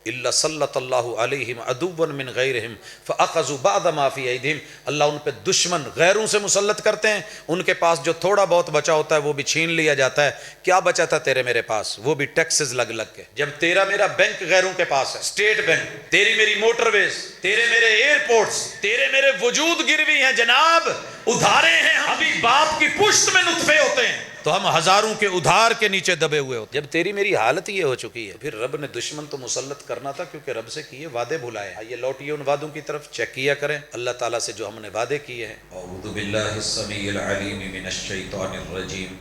الا سلط اللہ علیہم عدوا من غیرہم فاخذوا بعض ما فی ایدہم، اللہ ان پہ دشمن غیروں سے مسلط کرتے ہیں، ان کے پاس جو تھوڑا بہت بچا ہوتا ہے وہ بھی چھین لیا جاتا ہے۔ کیا بچا تھا تیرے میرے پاس؟ وہ بھی ٹیکسز لگ لگ کے۔ جب تیرا میرا بینک غیروں کے پاس ہے، اسٹیٹ بینک، تیری میری موٹر ویز، تیرے میرے ایئرپورٹس، تیرے میرے وجود گروی ہیں جناب، ادھارے ہیں، ابھی باپ کی پشت میں نطفے ہوتے ہیں تو ہم ہزاروں کے ادھار کے نیچے دبے ہوئے ہوتے۔ جب تیری میری حالت یہ ہو چکی ہے، پھر رب نے دشمن تو مسلط کرنا تھا، کیونکہ رب سے کیے وعدے بھلائے۔ آئیے لوٹیے ان وعدوں کی طرف، چیک کیا کریں اللہ تعالیٰ سے جو ہم نے وعدے کیے ہیں۔ اعوذ باللہ السمیع العلیم من الشیطان الرجیم،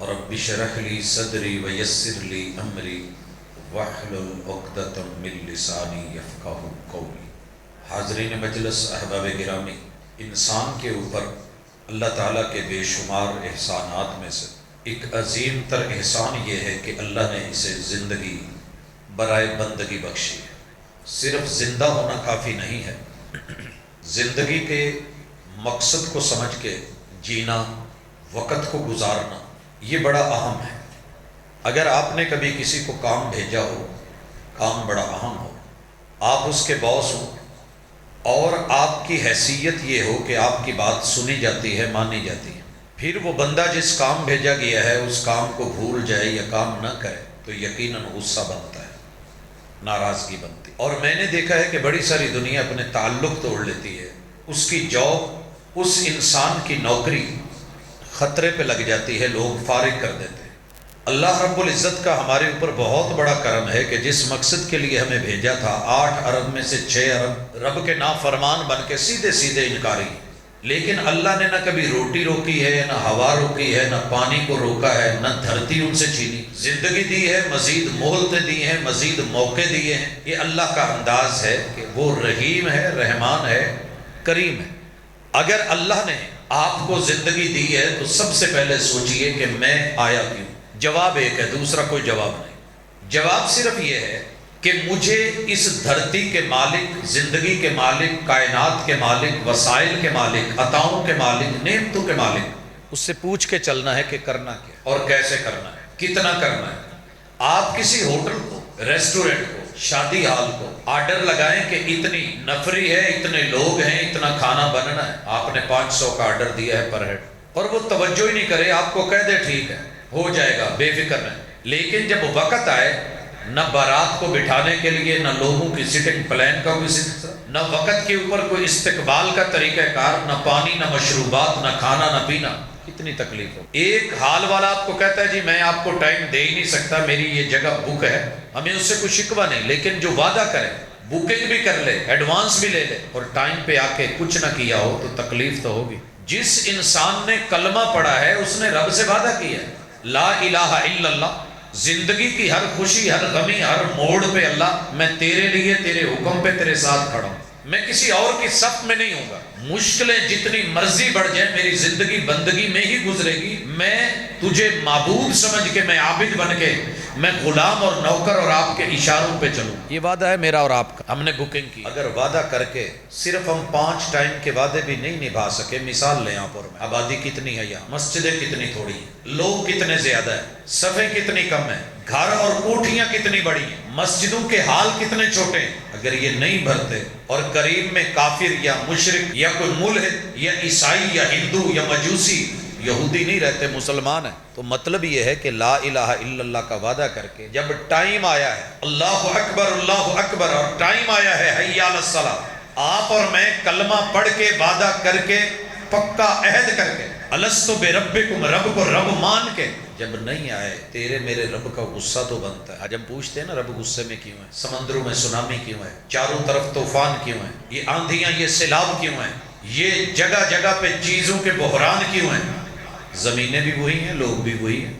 رب اشرح لی صدری ویسر لی امری واحلل عقدۃ من لسانی یفقہوا قولی۔ حاضرین مجلس، احباب گرامی، انسان کے اوپر اللہ تعالیٰ کے بے شمار احسانات میں سے ایک عظیم تر احسان یہ ہے کہ اللہ نے اسے زندگی برائے بندگی بخشی ہے۔ صرف زندہ ہونا کافی نہیں ہے، زندگی کے مقصد کو سمجھ کے جینا، وقت کو گزارنا، یہ بڑا اہم ہے۔ اگر آپ نے کبھی کسی کو کام بھیجا ہو، کام بڑا اہم ہو، آپ اس کے باس ہوں اور آپ کی حیثیت یہ ہو کہ آپ کی بات سنی جاتی ہے، مانی جاتی ہے، پھر وہ بندہ جس کام بھیجا گیا ہے اس کام کو بھول جائے یا کام نہ کرے تو یقیناً غصہ بنتا ہے، ناراضگی بنتی ہے۔ اور میں نے دیکھا ہے کہ بڑی ساری دنیا اپنے تعلق توڑ لیتی ہے، اس کی جاب، اس انسان کی نوکری خطرے پہ لگ جاتی ہے، لوگ فارغ کر دیتے ہیں۔ اللہ رب العزت کا ہمارے اوپر بہت بڑا کرم ہے کہ جس مقصد کے لیے ہمیں بھیجا تھا، 8 ارب میں سے 6 ارب رب کے نافرمان بن کے سیدھے سیدھے انکاری، لیکن اللہ نے نہ کبھی روٹی روکی ہے، نہ ہوا روکی ہے، نہ پانی کو روکا ہے، نہ دھرتی ان سے چھینی، زندگی دی ہے، مزید مہلتیں دی ہیں، مزید موقع دیے ہیں۔ یہ اللہ کا انداز ہے کہ وہ رحیم ہے، رحمان ہے، کریم ہے۔ اگر اللہ نے آپ کو زندگی دی ہے تو سب سے پہلے سوچئے کہ میں آیا کیوں۔ جواب ایک ہے، دوسرا کوئی جواب نہیں۔ جواب صرف یہ ہے کہ مجھے اس دھرتی کے مالک، زندگی کے مالک، کائنات کے مالک، وسائل کے مالک، عطاؤں کے مالک، نعمتوں کے مالک، اس سے پوچھ کے چلنا ہے کہ کرنا کیا اور کیسے کرنا ہے، کتنا کرنا ہے۔ آپ کسی ہوٹل کو، ریسٹورنٹ کو، شادی ہال کو آرڈر لگائیں کہ اتنی نفری ہے، اتنے لوگ ہیں، اتنا کھانا بننا ہے، آپ نے 500 کا آرڈر دیا ہے پر ہیڈ، اور وہ توجہ ہی نہیں کرے، آپ کو کہہ دے ٹھیک ہے ہو جائے گا، بے فکر نہیں، لیکن جب وقت آئے، نہ بارات کو بٹھانے کے لیے، نہ لوگوں کی سٹنگ پلان کا کوئی نہ وقت کے اوپر کوئی استقبال کا طریقہ کار، نہ پانی، نہ مشروبات، نہ کھانا، نہ پینا، کتنی تکلیف ہو۔ ایک حال والا آپ کو کہتا ہے جی میں آپ کو ٹائم دے ہی نہیں سکتا، میری یہ جگہ بک ہے، ہمیں اس سے کوئی شکوہ نہیں، لیکن جو وعدہ کرے، بکنگ بھی کر لے، ایڈوانس بھی لے لے، اور ٹائم پہ آ کے کچھ نہ کیا ہو تو تکلیف تو ہوگی۔ جس انسان نے کلمہ پڑھا ہے اس نے رب سے وعدہ کیا ہے، لا الہ الا اللہ، زندگی کی ہر خوشی، ہر غمی، ہر موڑ پہ اللہ میں تیرے لیے، تیرے حکم پہ تیرے ساتھ کھڑا ہوں، میں کسی اور کی صف میں نہیں ہوں گا، مشکلیں جتنی مرضی بڑھ جائیں میری زندگی بندگی میں ہی گزرے گی، میں تجھے معبود سمجھ کے، میں عابد بن کے، میں غلام اور نوکر اور آپ کے اشاروں پہ چلوں۔ یہ وعدہ ہے میرا اور آپ کا، ہم نے بکنگ کی۔ اگر وعدہ کر کے صرف ہم 5 ٹائم کے وعدے بھی نہیں نبھا سکے، مثال لیں آپ اور میں، آبادی کتنی ہے یہاں، مسجدیں کتنی تھوڑی ہیں، لوگ کتنے زیادہ ہیں، صفیں کتنی کم ہیں، گھر اور کوٹھیاں کتنی بڑی ہیں، مسجدوں کے حال کتنے چھوٹے ہیں، اگر یہ نہیں بھرتے اور قریب میں کافر یا مشرک یا کوئی ملحد یا عیسائی یا ہندو یا مجوسی، یہودی نہیں رہتے، مسلمان ہیں، تو مطلب یہ ہے کہ لا الہ الا اللہ کا وعدہ کر کے جب ٹائم آیا ہے اللہ اکبر اور ٹائم آیا ہے حی علی الصلاۃ، آپ اور میں کلمہ پڑھ کے وعدہ کر کے پکا عہد کر کے الستو بربکم، رب کو رب مان کے جب نہیں آئے، تیرے میرے رب کا غصہ تو بنتا ہے۔ آج ہم پوچھتے ہیں نا رب غصے میں کیوں ہے، سمندروں میں سونامی کیوں ہے، چاروں طرف طوفان کیوں ہے، یہ آندھیاں، یہ سیلاب کیوں ہیں، یہ جگہ جگہ پہ چیزوں کے بحران کیوں ہیں، زمینیں بھی وہی ہیں، لوگ بھی وہی ہیں،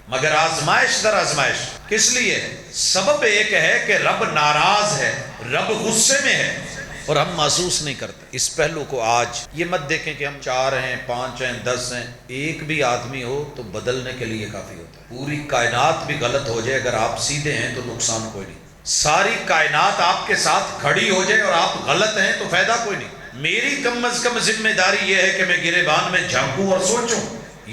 مگر آزمائش در آزمائش کس لیے ہے؟ سبب ایک ہے کہ رب ناراض ہے، رب غصے میں ہے، اور ہم محسوس نہیں کرتے اس پہلو کو۔ آج یہ مت دیکھیں کہ ہم 4 ہیں، 5 ہیں، 10 ہیں، ایک بھی آدمی ہو تو بدلنے کے لیے کافی ہوتا ہے۔ پوری کائنات بھی غلط ہو جائے، اگر آپ سیدھے ہیں تو نقصان کوئی نہیں، ساری کائنات آپ کے ساتھ کھڑی ہو جائے اور آپ غلط ہیں تو فائدہ کوئی نہیں۔ میری کم از کم ذمہ داری یہ ہے کہ میں گریبان میں جھانکوں اور سوچوں،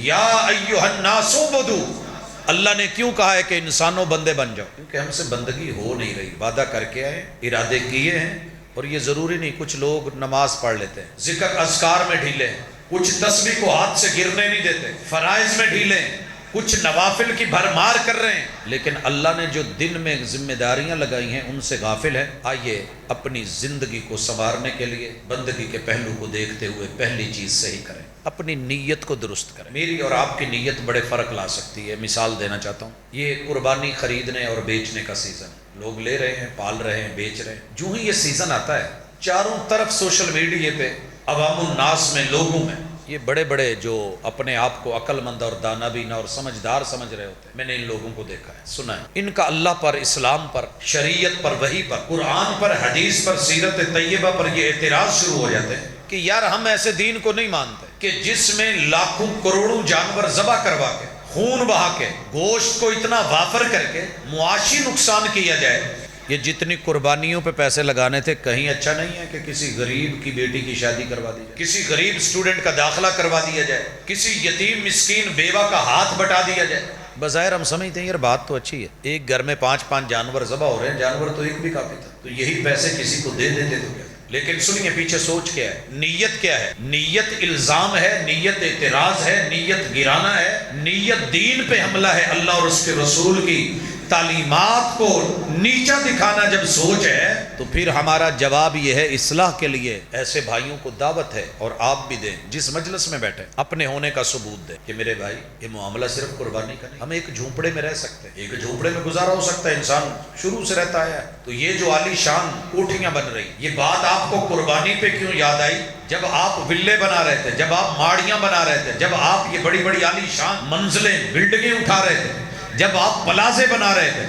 یا ایھا الناس اعبدوا، اللہ نے کیوں کہا ہے کہ انسانوں بندے بن جاؤ؟ کیونکہ ہم سے بندگی ہو نہیں رہی. وعدہ کر کے آئے، ارادے کیے ہیں، اور یہ ضروری نہیں. کچھ لوگ نماز پڑھ لیتے ہیں، ذکر اذکار میں ڈھیلے ہیں، کچھ تسبیح کو ہاتھ سے گرنے نہیں دیتے، فرائض میں ڈھیلے ہیں، کچھ نوافل کی بھرمار کر رہے ہیں، لیکن اللہ نے جو دن میں ذمہ داریاں لگائی ہیں ان سے غافل ہے. آئیے اپنی زندگی کو سنوارنے کے لیے بندگی کے پہلو کو دیکھتے ہوئے پہلی چیز صحیح کریں، اپنی نیت کو درست کریں. میری اور آپ کی نیت بڑے فرق لا سکتی ہے. مثال دینا چاہتا ہوں. یہ قربانی خریدنے اور بیچنے کا سیزن، لوگ لے رہے ہیں، پال رہے ہیں، بیچ رہے ہیں. جو ہی یہ سیزن آتا ہے، چاروں طرف سوشل میڈیا پہ عوام الناس میں، لوگوں میں، یہ بڑے بڑے جو اپنے آپ کو عقل مند اور دانا بینا اور سمجھدار سمجھ رہے ہوتے ہیں، میں نے ان لوگوں کو دیکھا ہے، سنا ہے. ان کا اللہ پر، اسلام پر، شریعت پر، وحی پر، قرآن پر، حدیث پر، سیرت طیبہ پر یہ اعتراض شروع ہو جاتے ہیں کہ یار ہم ایسے دین کو نہیں مانتے کہ جس میں لاکھوں کروڑوں جانور ذبح کروا کے، خون بہا کے، گوشت کو اتنا وافر کر کے معاشی نقصان کیا جائے. یہ جتنی قربانیوں پہ پیسے لگانے تھے، کہیں اچھا نہیں ہے کہ کسی غریب کی بیٹی کی شادی کروا دی جائے، کسی غریب اسٹوڈنٹ کا داخلہ کروا دیا جائے، کسی یتیم مسکین بیوہ کا ہاتھ بٹا دیا جائے. بظاہر ہم سمجھتے ہیں یار بات تو اچھی ہے، ایک گھر میں 5 جانور ذبح ہو رہے ہیں، جانور تو ایک بھی کافی تھا، تو یہی پیسے کسی کو دے دیتے تو کیا. لیکن سنیے پیچھے سوچ کیا ہے، نیت کیا ہے. نیت الزام ہے، نیت اعتراض ہے، نیت گرانا ہے، نیت دین پہ حملہ ہے. اللہ اور اس کے رسول کی تعلیمات کو نیچا دکھانا جب سوچ ہے، تو پھر ہمارا جواب یہ ہے، اصلاح کے لیے ایسے بھائیوں کو دعوت ہے، اور آپ بھی دیں جس مجلس میں بیٹھے، اپنے ہونے کا ثبوت دیں کہ میرے بھائی یہ معاملہ صرف قربانی کا نہیں. ہم ایک جھونپڑے میں رہ سکتے ہیں، ایک جھونپڑے میں گزارا ہو سکتا ہے، انسان شروع سے رہتا آیا ہے. تو یہ جو عالی شان کوٹھیاں بن رہی، یہ بات آپ کو قربانی پہ کیوں یاد آئی؟ جب آپ ویلے بنا رہے تھے، جب آپ ماڑیاں بنا رہے تھے، جب آپ یہ بڑی بڑی عالی شان منزلیں، بلڈنگیں اٹھا رہے تھے، جب آپ پلازے بنا رہے تھے،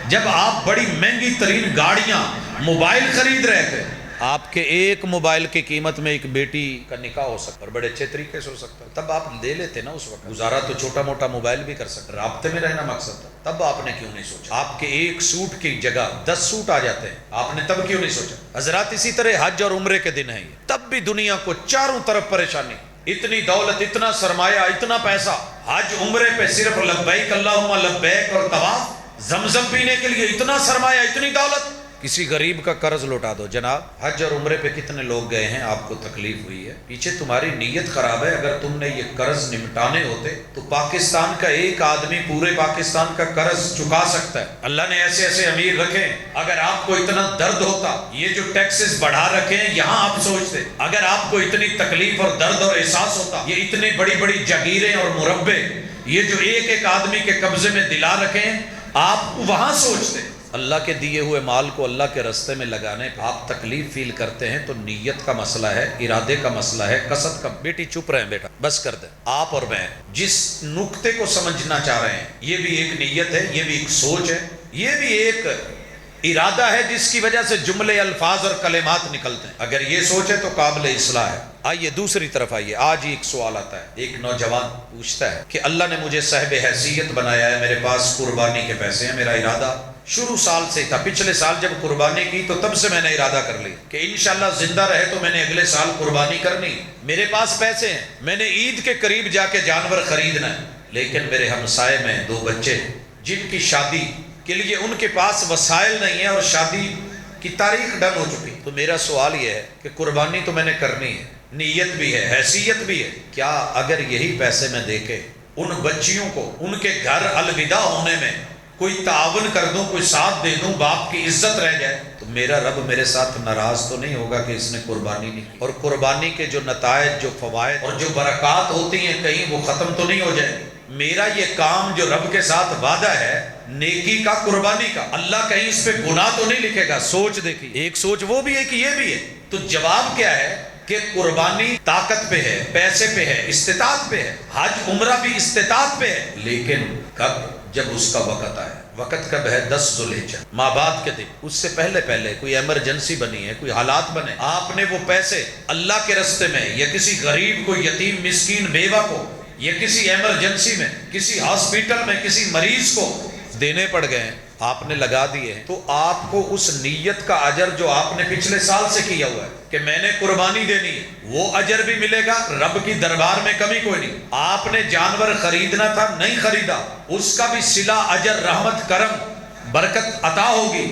جب آپ بڑی مہنگی ترین گاڑیاں، موبائل خرید رہے تھے. آپ کے ایک موبائل کی قیمت میں ایک بیٹی کا نکاح ہو سکتا اور بڑے اچھے طریقے سے ہو سکتا ہے. تب آپ لے لیتے نا، اس وقت گزارا تو چھوٹا موٹا موبائل بھی کر سکتے، رابطے میں رہنا مقصد تھا. تب آپ نے کیوں نہیں سوچا؟ آپ کے ایک سوٹ کی جگہ 10 سوٹ آ جاتے ہیں، آپ نے تب کیوں نہیں سوچا؟ حضرات اسی طرح حج اور عمرے کے دن ہیں یہ، تب بھی دنیا کو چاروں طرف پریشانی، اتنی دولت، اتنا سرمایہ، اتنا پیسہ، حج عمرے پہ صرف لبیک اللہم لبیک اور طواف، زمزم پینے کے لیے اتنا سرمایہ، اتنی دولت. کسی غریب کا قرض لوٹا دو. جناب حج اور عمرے پہ کتنے لوگ گئے ہیں، آپ کو تکلیف ہوئی ہے، پیچھے تمہاری نیت خراب ہے. اگر تم نے یہ قرض نمٹانے ہوتے تو پاکستان کا ایک آدمی پورے پاکستان کا قرض چکا سکتا ہے. اللہ نے ایسے ایسے امیر رکھے. اگر آپ کو اتنا درد ہوتا، یہ جو ٹیکسز بڑھا رکھے ہیں یہاں آپ سوچتے، اگر آپ کو اتنی تکلیف اور درد اور احساس ہوتا، یہ اتنی بڑی بڑی جاگیریں اور مربے یہ جو ایک ایک آدمی کے قبضے میں دلا رکھے ہیں، آپ وہاں سوچتے. اللہ کے دیے ہوئے مال کو اللہ کے رستے میں لگانے پہ آپ تکلیف فیل کرتے ہیں، تو نیت کا مسئلہ ہے، ارادے کا مسئلہ ہے، قصد کا. بیٹی چپ رہے ہیں، بیٹا بس کر دیں. آپ اور میں جس نقطے کو سمجھنا چاہ رہے ہیں، یہ بھی ایک نیت ہے، یہ بھی ایک سوچ ہے، یہ بھی ایک ارادہ ہے جس کی وجہ سے جملے، الفاظ اور کلمات نکلتے ہیں. اگر یہ سوچ ہے تو قابل اصلاح ہے. آئیے دوسری طرف آئیے. آج ہی ایک سوال آتا ہے، ایک نوجوان پوچھتا ہے کہ اللہ نے مجھے صاحب حیثیت بنایا ہے، میرے پاس قربانی کے پیسے ہیں، میرا ارادہ شروع سال سے تھا، پچھلے سال جب قربانی کی تو تب سے میں نے ارادہ کر لی کہ انشاءاللہ زندہ رہے تو میں نے اگلے سال قربانی کرنی، میرے پاس پیسے ہیں، میں نے عید کے قریب جا کے جانور خریدنا ہے. لیکن میرے ہمسائے میں 2 بچے ہیں جن کی شادی کے لیے ان کے پاس وسائل نہیں ہے اور شادی کی تاریخ ڈن ہو چکی. تو میرا سوال یہ ہے کہ قربانی تو میں نے کرنی ہے، نیت بھی ہے، حیثیت بھی ہے، کیا اگر یہی پیسے میں دے کے ان بچیوں کو ان کے گھر الوداع ہونے میں کوئی تعاون کر دوں، کوئی ساتھ دے دوں، باپ کی عزت رہ جائے، تو میرا رب میرے ساتھ ناراض تو نہیں ہوگا کہ اس نے قربانی نہیں کی؟ اور قربانی کے جو نتائج، جو فوائد اور جو برکات ہوتی ہیں، کہیں وہ ختم تو نہیں ہو جائے؟ میرا یہ کام جو رب کے ساتھ وعدہ ہے نیکی کا، قربانی کا، اللہ کہیں اس پہ گناہ تو نہیں لکھے گا؟ سوچ دیکھیے، ایک سوچ وہ بھی ہے کہ یہ بھی ہے. تو جواب کیا ہے کہ قربانی طاقت پہ ہے، پیسے پہ ہے، استطاعت پہ ہے. حج عمرہ بھی استطاعت پہ ہے، لیکن کب؟ جب اس کا وقت آئے. وقت کب ہے؟ 10 ذوالحجہ، ماں بعد کے دن. اس سے پہلے کوئی ایمرجنسی بنی ہے، کوئی حالات بنے، آپ نے وہ پیسے اللہ کے راستے میں یا کسی غریب کو، یتیم مسکین بیوہ کو، یا کسی ایمرجنسی میں، کسی ہاسپیٹل میں کسی مریض کو دینے پڑ گئے ہیں، آپ نے لگا دیے ہیں تو آپ کو اس نیت کا اجر جو آپ نے پچھلے سال سے کیا ہوا ہے کہ میں نے قربانی دینی ہے وہ اجر بھی ملے گا، رب کی دربار میں کمی کوئی نہیں۔ آپ نے جانور خریدنا تھا نہیں خریدا، اس کا بھی صلہ اجر رحمت کرم برکت عطا ہوگی۔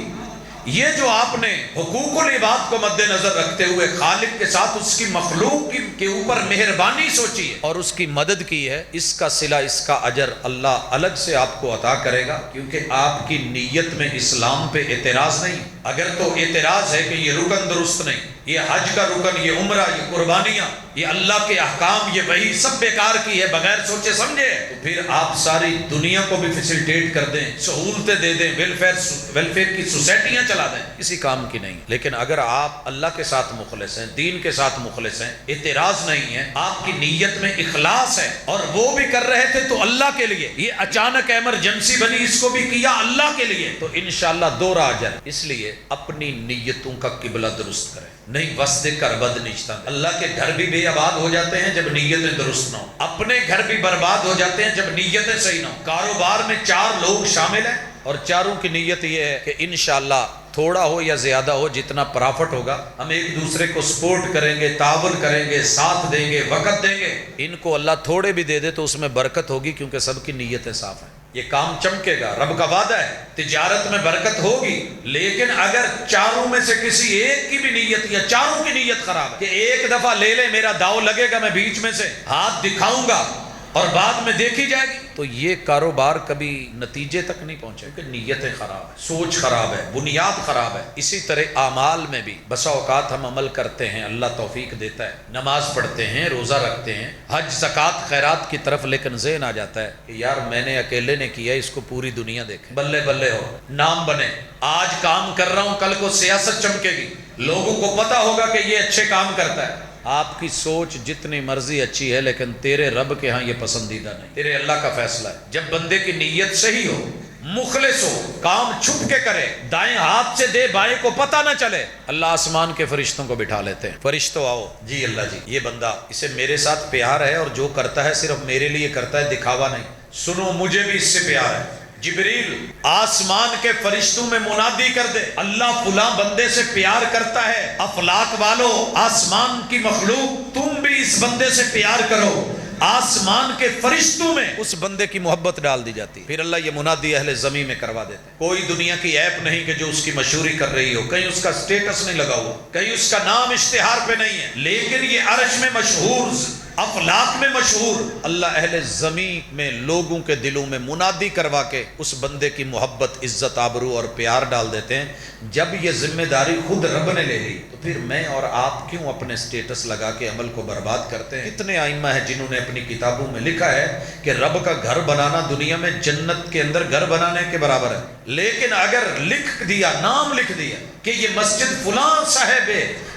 یہ جو آپ نے حقوق العباد کو مد نظر رکھتے ہوئے خالق کے ساتھ اس کی مخلوق کے اوپر مہربانی سوچی ہے اور اس کی مدد کی ہے، اس کا صلہ اس کا اجر اللہ الگ سے آپ کو عطا کرے گا، کیونکہ آپ کی نیت میں اسلام پہ اعتراض نہیں۔ اگر تو اعتراض ہے کہ یہ رکن درست نہیں، یہ حج کا رکن، یہ عمرہ، یہ قربانیاں، یہ اللہ کے احکام، یہ وہی سب بیکار کی ہے بغیر سوچے سمجھے، تو پھر آپ ساری دنیا کو بھی فیسلٹیٹ کر دیں، سہولتیں دے دیں، ویلفیئر کی سوسائٹیاں چلا دیں، کسی کام کی نہیں۔ لیکن اگر آپ اللہ کے ساتھ مخلص ہیں، دین کے ساتھ مخلص ہیں، اعتراض نہیں ہے، آپ کی نیت میں اخلاص ہے، اور وہ بھی کر رہے تھے تو اللہ کے لیے، یہ اچانک ایمرجنسی بنی اس کو بھی کیا اللہ کے لیے، تو انشاءاللہ دوہرا اجر۔ اس لیے اپنی نیتوں کا قبلہ درست کریں، نہیں وسد کربد نشتا۔ اللہ کے گھر بھی بے آباد ہو جاتے ہیں جب نیتیں درست نہ ہو، اپنے گھر بھی برباد ہو جاتے ہیں جب نیتیں صحیح نہ ہو۔ کاروبار میں 4 لوگ شامل ہیں اور چاروں کی نیت یہ ہے کہ انشاءاللہ تھوڑا ہو یا زیادہ ہو، جتنا پرافٹ ہوگا ہم ایک دوسرے کو سپورٹ کریں گے، تعاون کریں گے، ساتھ دیں گے، وقت دیں گے۔ ان کو اللہ تھوڑے بھی دے دے تو اس میں برکت ہوگی، کیونکہ سب کی نیتیں صاف ہیں، یہ کام چمکے گا، رب کا وعدہ ہے، تجارت میں برکت ہوگی۔ لیکن اگر چاروں میں سے کسی ایک کی بھی نیت یا چاروں کی نیت خراب ہے کہ ایک دفعہ لے لے، میرا داؤ لگے گا، میں بیچ میں سے ہاتھ دکھاؤں گا اور بعد میں دیکھی جائے گی، تو یہ کاروبار کبھی نتیجے تک نہیں پہنچے گا۔ نیتیں خراب ہے، سوچ خراب ہے، بنیاد خراب ہے۔ اسی طرح اعمال میں بھی بسا اوقات ہم عمل کرتے ہیں، اللہ توفیق دیتا ہے، نماز پڑھتے ہیں، روزہ رکھتے ہیں، حج زکوٰۃ خیرات کی طرف، لیکن ذہن آ جاتا ہے کہ یار میں نے اکیلے نے کیا، اس کو پوری دنیا دیکھے، بلے بلے ہو، نام بنے، آج کام کر رہا ہوں، کل کو سیاست چمکے گی، لوگوں کو پتہ ہوگا کہ یہ اچھے کام کرتا ہے۔ آپ کی سوچ جتنی مرضی اچھی ہے، لیکن تیرے رب کے ہاں یہ پسندیدہ نہیں، تیرے اللہ کا فیصلہ ہے۔ جب بندے کی نیت صحیح ہو، مخلص ہو، کام چھپ کے کرے، دائیں ہاتھ سے دے بائیں کو پتہ نہ چلے، اللہ آسمان کے فرشتوں کو بٹھا لیتے ہیں، فرشتوں آؤ جی اللہ جی، یہ بندہ، اسے میرے ساتھ پیار ہے اور جو کرتا ہے صرف میرے لیے کرتا ہے، دکھاوا نہیں، سنو مجھے بھی اس سے پیار ہے۔ جبریل آسمان کے فرشتوں میں منادی کر دے، اللہ فلاں بندے سے پیار کرتا ہے، افلاک والو، آسمان کی مخلوق، تم بھی اس بندے سے پیار کرو۔ آسمان کے فرشتوں میں اس بندے کی محبت ڈال دی جاتی، پھر اللہ یہ منادی اہل زمین میں کروا دیتے ہیں۔ کوئی دنیا کی ایپ نہیں کہ جو اس کی مشہوری کر رہی ہو، کہیں اس کا سٹیٹس نہیں لگا ہوا، کہیں اس کا نام اشتہار پہ نہیں ہے، لیکن یہ عرش میں مشہور، افلاک میں مشہور، اللہ اہل زمین میں لوگوں کے دلوں میں منادی کروا کے اس بندے کی محبت، عزت، آبرو اور پیار ڈال دیتے ہیں۔ جب یہ ذمہ داری خود رب نے لے لی تو پھر میں اور آپ کیوں اپنے سٹیٹس لگا کے عمل کو برباد کرتے ہیں؟ کتنے ائمہ ہیں جنہوں نے اپنی کتابوں میں لکھا ہے کہ رب کا گھر بنانا دنیا میں جنت کے اندر گھر بنانے کے برابر ہے، لیکن اگر لکھ دیا، نام لکھ دیا کہ یہ مسجد فلاں صاحب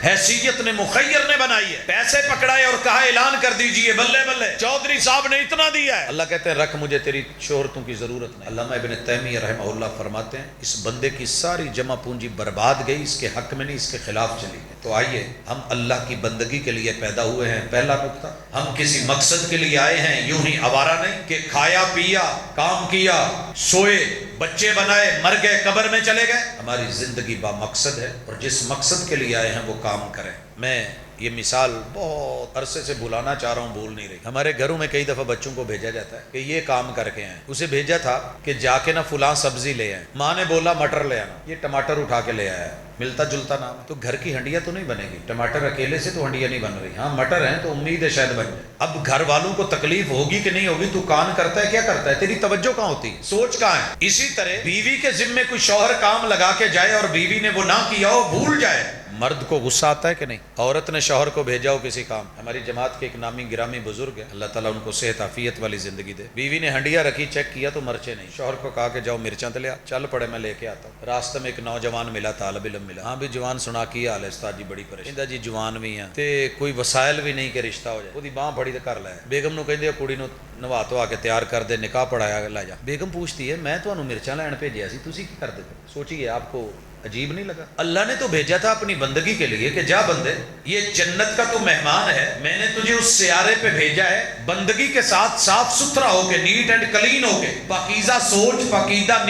حیثیت نے، مخیر نے بنائی ہے، پیسے پکڑائے اور کہا اعلان کر دیجئے، بلے بلے چودھری صاحب نے اتنا دیا ہے، اللہ کہتے ہیں رکھ، مجھے تیری شہرتوں کی ضرورت نہیں۔ علامہ ابن تیمیہ رحمہ اللہ فرماتے ہیں اس بندے کی ساری جمع پونجی برباد گئی، اس کے حق میں نہیں، اس کے خلاف چلی گئی۔ تو آئیے، ہم اللہ کی بندگی کے لیے پیدا ہوئے ہیں، پہلا نقطہ، ہم کسی مقصد کے لیے آئے ہیں، یوں ہی آوارہ نہیں کہ کھایا پیا، کام کیا، سوئے، بچے بنائے، مر گئے، قبر میں چلے گئے۔ ہماری زندگی با مقصد ہے، اور جس مقصد کے لیے آئے ہیں وہ کام کریں۔ میں یہ مثال بہت عرصے سے بھلانا چاہ رہا ہوں، بھول نہیں رہی۔ ہمارے گھروں میں کئی دفعہ بچوں کو بھیجا جاتا ہے کہ یہ کام کر کے آئیں، اسے بھیجا تھا کہ جا کے نہ فلاں سبزی لے آئیں، ماں نے بولا مٹر لے آنا، یہ ٹماٹر اٹھا کے لے آیا، ملتا جلتا نام ہے، تو گھر کی ہنڈیاں تو نہیں بنے گی، ٹماٹر اکیلے سے تو ہنڈیاں نہیں بن رہی، ہاں مٹر ہیں تو امید ہے شاید بن جائے۔ اب گھر والوں کو تکلیف ہوگی کہ نہیں ہوگی، تو کان کرتا ہے، کیا کرتا ہے، تیری توجہ کہاں ہوتی ہے، سوچ کہاں ہے۔ اسی طرح بیوی کے ذمے کوئی شوہر کام لگا کے جائے اور بیوی نے وہ نہ کیا ہو، بھول جائے، مرد کو غصہ آتا ہے کہ نہیں؟ عورت نے شوہر کو بھیجا ہو کسی کام، ہماری جماعت کے ایک نامی گرامی بزرگ ہے، اللہ تعالیٰ ان کو صحت عافیت والی زندگی دے، بیوی نے ہنڈیا رکھی، چیک کیا تو مرچے نہیں، شوہر کو کہا کہ جاؤ مرچاں تو لے آ، چل پڑے میں لے کے آتا ہوں۔ راستے میں ایک نوجوان ملا، طالب علم ملا، ہاں بھی جوان سنا کی حال ہے استاد جی، بڑی پریشانی جی، جوان بھی ہیں تے کوئی وسائل بھی نہیں کہ رشتہ ہو جائے، وہ دی باں پھڑی تے کر لے، بیگم نو کہندے کڑی نو نوا تو آ کے تیار کر دے، نکاح پڑھایا لے جا، بیگم پوچھتی ہے میں تانوں مرچاں لین بھیجیا سی، تسی کی کردے؟ سوچیے آپ کو عجیب نہیں لگا؟ اللہ نے تو بھیجا تھا اپنی بندگی کے لیے کہ جا بندے، یہ جنت کا تو مہمان ہے، میں نے تجھے اس سیارے پہ بھیجا ہے بندگی کے ساتھ صاف ستھرا ہو کے، نیٹ اینڈ کلین ہو کے، پاکیزہ سوچ، پاکیزہ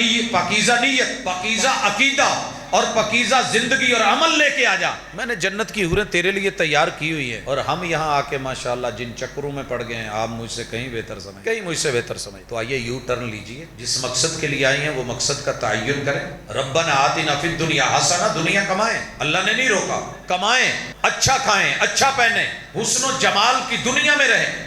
نیت، پاکیزہ عقیدہ اور پاکیزہ زندگی اور عمل لے کے آ جا، میں نے جنت کی حوریں تیرے لیے تیار کی ہوئی ہیں۔ اور ہم یہاں آ کے ماشاءاللہ جن چکروں میں پڑ گئے ہیں، آپ مجھ سے کہیں بہتر سمجھ، کہیں مجھ سے بہتر سمجھ۔ تو آئیے یو ٹرن لیجئے، جس مقصد کے لیے آئی ہیں وہ مقصد کا تعین کریں۔ ربنا آتنا فی الدنیا حسنہ، دنیا کمائیں، اللہ نے نہیں روکا، کمائیں، اچھا کھائیں، اچھا پہنیں، حسن و جمال کی دنیا میں رہیں،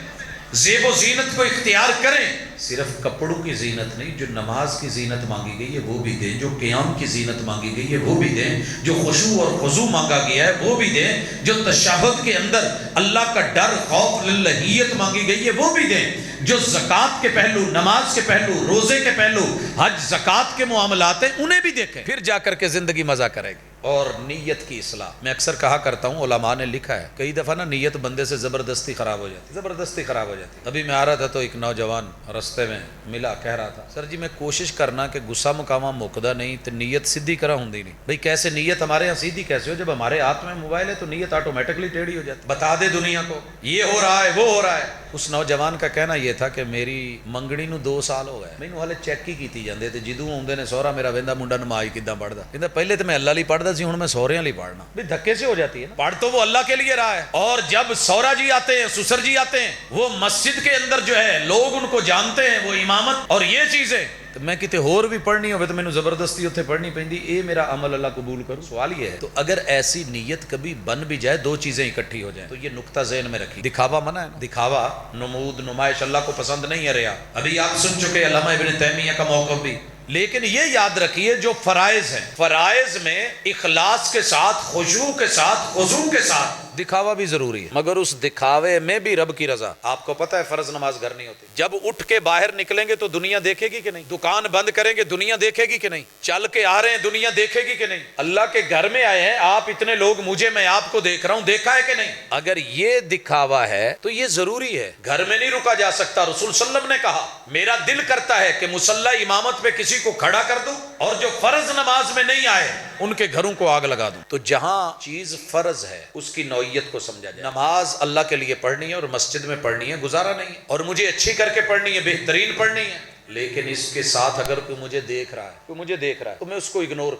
زیب و زینت کو اختیار کریں، صرف کپڑوں کی زینت نہیں، جو نماز کی زینت مانگی گئی ہے وہ بھی دیں، جو قیام کی زینت مانگی گئی ہے وہ بھی دیں، جو خشوع اور خضوع مانگا گیا ہے وہ بھی دیں، جو تشہد کے اندر اللہ کا ڈر، خوف، للہیت مانگی گئی ہے وہ بھی دیں، جو زکوٰۃ کے پہلو، نماز کے پہلو، روزے کے پہلو، حج زکوٰۃ کے معاملات ہیں انہیں بھی دیکھیں، پھر جا کر کے زندگی مزہ کرے گی۔ اور نیت کی اصلاح، میں اکثر کہا کرتا ہوں، علماء نے لکھا ہے کئی دفعہ نا نیت بندے سے زبردستی خراب ہو جاتی، زبردستی خراب ہو جاتی۔ ابھی میں آ رہا تھا تو ایک نوجوان رستے میں ملا، کہہ رہا تھا سر جی میں کوشش کرنا کہ غصہ مقامہ مکدا نہیں تو نیت سیدھی کرا ہوندی نہیں۔ بھئی کیسے نیت ہمارے یہاں سیدھی کیسے ہو؟ جب ہمارے ہاتھ میں موبائل ہے تو نیت آٹومیٹکلی ٹیڑھی ہو جاتی، بتا دے دنیا کو یہ ہو رہا ہے وہ ہو رہا ہے۔ اس نوجوان کا کہنا یہ تھا کہ میری منگڑی نو 2 سال ہو گئے، مینوں ہالے چیک ہی کیتی جاندے تے جدوں آوندے نے سہرا میرا ویندا منڈا نماز کداں پڑھدا، کہندا پہلے تو میں اللہ لی پڑھدا سی، ہن میں سہریاں لی پڑھنا۔ بھی دھکے سے ہو جاتی ہے نا، پڑھ تو وہ اللہ کے لیے رہا ہے، اور جب سورا جی آتے ہیں، سسر جی آتے ہیں، وہ مسجد کے اندر جو ہے لوگ ان کو جانتے ہیں، وہ امامت اور یہ چیزیں، تو میں کتے ہور بھی پڑھنی ہوئے تو مینوں زبردستی اتنے پڑھنی پیندی، اے میرا عمل اللہ قبول کرو۔ سوال یہ ہے تو اگر ایسی نیت کبھی بن بھی جائے، 2 چیزیں اکٹھی ہو جائیں، تو یہ نقطہ ذہن میں رکھیے، دکھاوا منع ہے نا، دکھاوا، نمود، نمائش اللہ کو پسند نہیں ہے، ریا۔ ابھی آپ سن چکے علامہ ابن تیمیہ کا موقف بھی، لیکن یہ یاد رکھیے جو فرائض ہیں، فرائض میں اخلاص کے ساتھ، خشوع کے ساتھ، خضوع کے ساتھ دکھاوا بھی ضروری ہے، مگر اس دکھاوے میں بھی رب کی رضا۔ آپ کو پتہ ہے فرض نماز گھر نہیں ہوتی، جب اٹھ کے باہر نکلیں گے تو دنیا دیکھے گی کہ نہیں؟ دکان بند کریں گے دنیا دیکھے گی کہ نہیں؟ چل کے آ رہے ہیں دنیا دیکھے گی کہ نہیں؟ اللہ کے گھر میں آئے ہیں آپ، اتنے لوگ مجھے، میں آپ کو دیکھ رہا ہوں، دیکھا ہے کہ نہیں؟ اگر یہ دکھاوا ہے تو یہ ضروری ہے، گھر میں نہیں رکا جا سکتا۔ رسول صلی اللہ علیہ وسلم نے کہا میرا دل کرتا ہے کہ مصلی امامت پہ کسی کو کھڑا کر دوں اور جو فرض نماز میں نہیں آئے ان کے گھروں کو آگ لگا دوں۔ تو جہاں چیز فرض ہے اس کی نوعیت کو سمجھا جائے۔ نماز اللہ کے لیے پڑھنی ہے اور مسجد میں پڑھنی ہے، گزارا نہیں ہے، اور مجھے اچھی کر کے پڑھنی ہے، بہترین پڑھنی ہے، لیکن اس کے ساتھ اگر کوئی مجھے دیکھ رہا ہے تو میں اس کو اگنور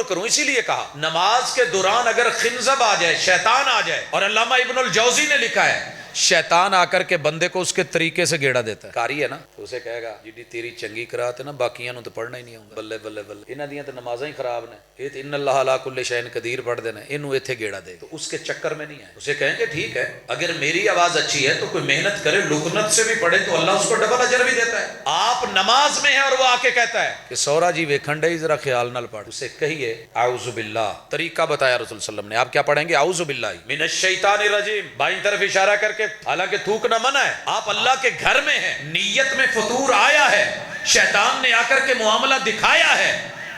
کروں، اسی لیے کہا نماز کے دوران اگر خنزب آ جائے، شیطان آ جائے، اور علامہ ابن الجوزی نے لکھا ہے شیطان آ کر کے بندے کو اس کے طریقے سے گیڑا دیتا ہے، قاری ہے نا، تو اسے کہے گا جی تیری چنگی قرات ہے نا، باقیاں نو تو پڑھنا ہی نہیں آਉਂدا، بلے بلے بلے انہاں دیاں تے نمازاں ہی خراب نے، یہ تے ان اللہ علی کل شیء قدیر پڑھ دینا، اینو ایتھے گیڑا دے، تو اس کے چکر میں نہیں ہے، اسے کہیں کہ ٹھیک ہے اگر میری آواز اچھی ہے تو کوئی محنت کرے، لکنت سے بھی پڑھے تو اللہ اس کو ڈبل اجر بھی دیتا ہے۔ آپ نماز میں ہیں اور وہ آ کے کہتا ہے کہ سورا جی ویکھن ڈے ذرا خیال نال پڑھ، اسے کہیے اعوذ باللہ، طریقہ بتایا رسول صلی اللہ علیہ وسلم نے، آپ کیا پڑھیں گے؟ اعوذ باللہ من الشیطان الرجیم، بائیں طرف اشارہ کر کے، حالانکہ تھوکنا منع ہے، آپ اللہ کے گھر میں ہیں، نیت میں فطور آیا ہے، شیطان نے آ کر کے معاملہ دکھایا ہے،